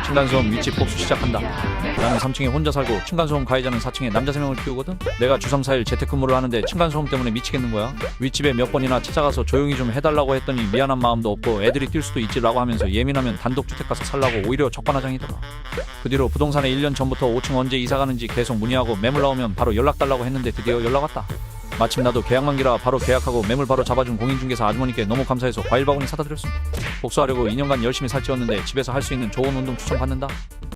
층간소음 윗집 복수 시작한다. 나는 3층에 혼자 살고 층간소음 가해자는 4층에 남자 3명을 키우거든. 내가 주 3, 4일 재택근무를 하는데 층간소음 때문에 미치겠는 거야. 윗집에 몇 번이나 찾아가서 조용히 좀 해달라고 했더니 미안한 마음도 없고 애들이 뛸 수도 있지라고 하면서 예민하면 단독주택 가서 살라고 오히려 적반하장이더라. 그 뒤로 부동산에 1년 전부터 5층 언제 이사 가는지 계속 문의하고 매물 나오면 바로 연락 달라고 했는데 드디어 연락 왔다. 마침 나도 계약 만기라 바로 계약하고 매물 바로 잡아준 공인중개사 아주머니께 너무 감사해서 과일 바구니 사다 드렸습니다. 복수하려고 2년간 열심히 살찌웠는데 집에서 할 수 있는 좋은 운동 추천받는다.